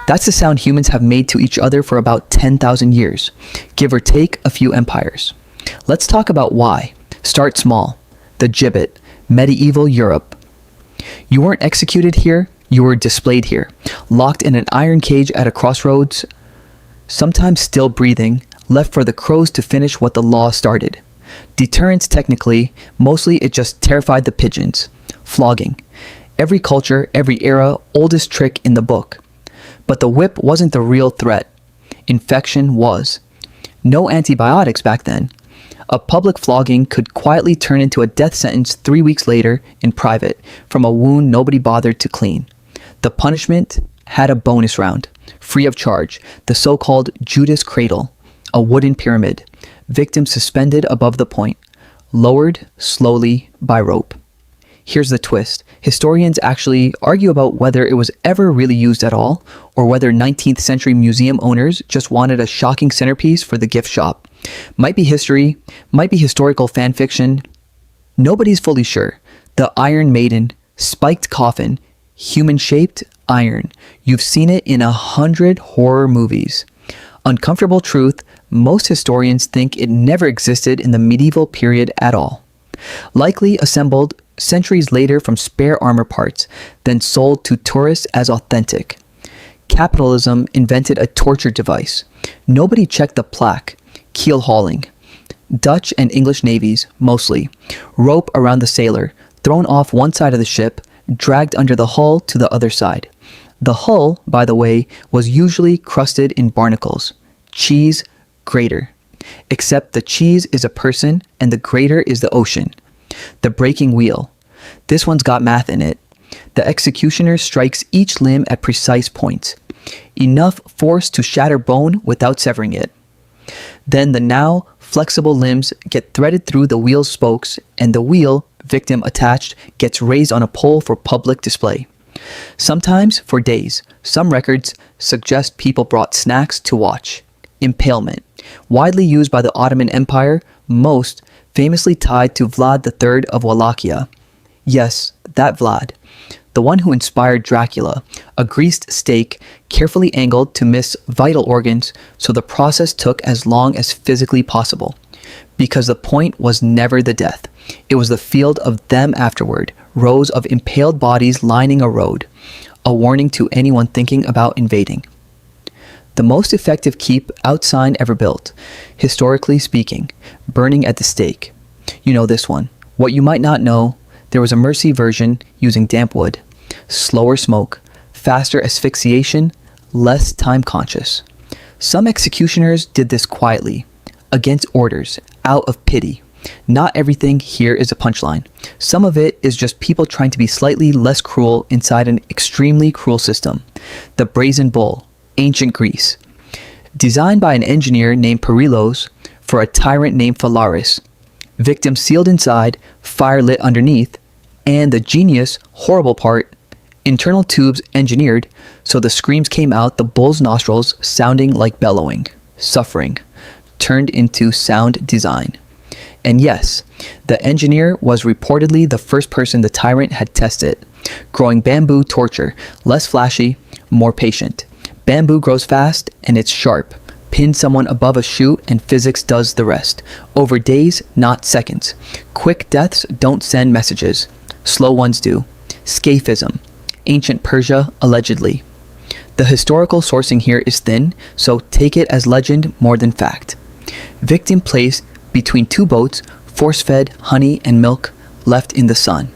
That's the sound humans have made to each other for about 10,000 years, give or take a few empires. Let's talk about why. Start small. The gibbet, medieval Europe. You weren't executed here, you were displayed here, locked in an iron cage at a crossroads, sometimes still breathing, left for the crows to finish what the law started. Deterrence technically, mostly it just terrified the pigeons. Flogging. Every culture, every era, oldest trick in the book. But the whip wasn't the real threat. Infection was. No antibiotics back then. A public flogging could quietly turn into a death sentence 3 weeks later in private from a wound nobody bothered to clean. The punishment had a bonus round, free of charge, the so-called Judas Cradle, a wooden pyramid, victim suspended above the point, lowered slowly by rope. Here's the twist. Historians actually argue about whether it was ever really used at all, or whether 19th century museum owners just wanted a shocking centerpiece for the gift shop. Might be history, might be historical fan fiction. Nobody's fully sure. The Iron Maiden, spiked coffin, human-shaped iron. You've seen it in 100 horror movies. Uncomfortable truth, most historians think it never existed in the medieval period at all. Likely assembled centuries later from spare armor parts, then sold to tourists as authentic. Capitalism invented a torture device. Nobody checked the plaque. Keelhauling. Dutch and English navies, mostly. Rope around the sailor, thrown off one side of the ship, dragged under the hull to the other side. The hull, by the way, was usually crusted in barnacles. Cheese grater. Except the cheese is a person and the grater is the ocean. The breaking wheel. This one's got math in it. The executioner strikes each limb at precise points. Enough force to shatter bone without severing it. Then the now flexible limbs get threaded through the wheel's spokes, and the wheel, victim attached, gets raised on a pole for public display. Sometimes for days. Some records suggest people brought snacks to watch. Impalement. Widely used by the Ottoman Empire, most famously tied to Vlad III of Wallachia. Yes, that Vlad. The one who inspired Dracula, a greased stake carefully angled to miss vital organs, so the process took as long as physically possible. Because the point was never the death. It was the field of them afterward, rows of impaled bodies lining a road, a warning to anyone thinking about invading. The most effective keep out sign ever built, historically speaking, burning at the stake. You know this one. What you might not know, there was a mercy version using damp wood. Slower smoke, faster asphyxiation, less time conscious. Some executioners did this quietly, against orders, out of pity. Not everything here is a punchline. Some of it is just people trying to be slightly less cruel inside an extremely cruel system. The Brazen Bull, ancient Greece. Designed by an engineer named Perilos for a tyrant named Phalaris. Victim sealed inside, fire lit underneath, and the genius, horrible part, internal tubes engineered so the screams came out the bull's nostrils sounding like bellowing, suffering, turned into sound design. And yes, the engineer was reportedly the first person the tyrant had tested. Growing bamboo torture, less flashy, more patient. Bamboo grows fast and it's sharp. Pin someone above a chute and physics does the rest. Over days, not seconds. Quick deaths don't send messages. Slow ones do. Scaphism. Ancient Persia, allegedly. The historical sourcing here is thin, so take it as legend more than fact. Victim placed between two boats, force-fed honey and milk, left in the sun.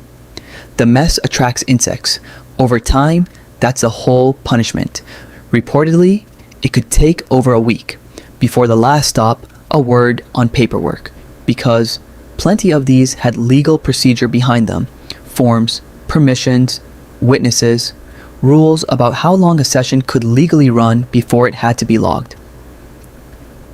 The mess attracts insects. Over time, that's the whole punishment. Reportedly, it could take over a week. Before the last stop, a word on paperwork. Because plenty of these had legal procedure behind them. Forms, permissions, witnesses, rules about how long a session could legally run before it had to be logged.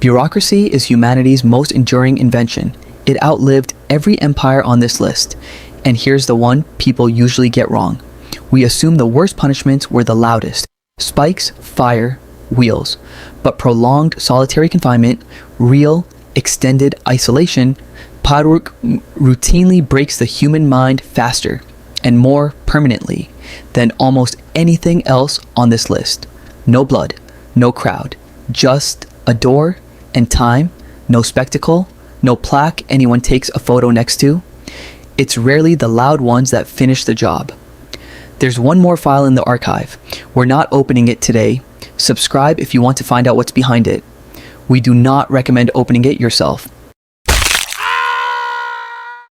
Bureaucracy is humanity's most enduring invention. It outlived every empire on this list. And here's the one people usually get wrong. We assume the worst punishments were the loudest. Spikes, fire, wheels. But prolonged solitary confinement, real, extended isolation, Padurk routinely breaks the human mind faster and more permanently than almost anything else on this list. No blood, no crowd, just a door and time, no spectacle, no plaque anyone takes a photo next to. It's rarely the loud ones that finish the job. There's one more file in the archive. We're not opening it today. Subscribe if you want to find out what's behind it. We do not recommend opening it yourself.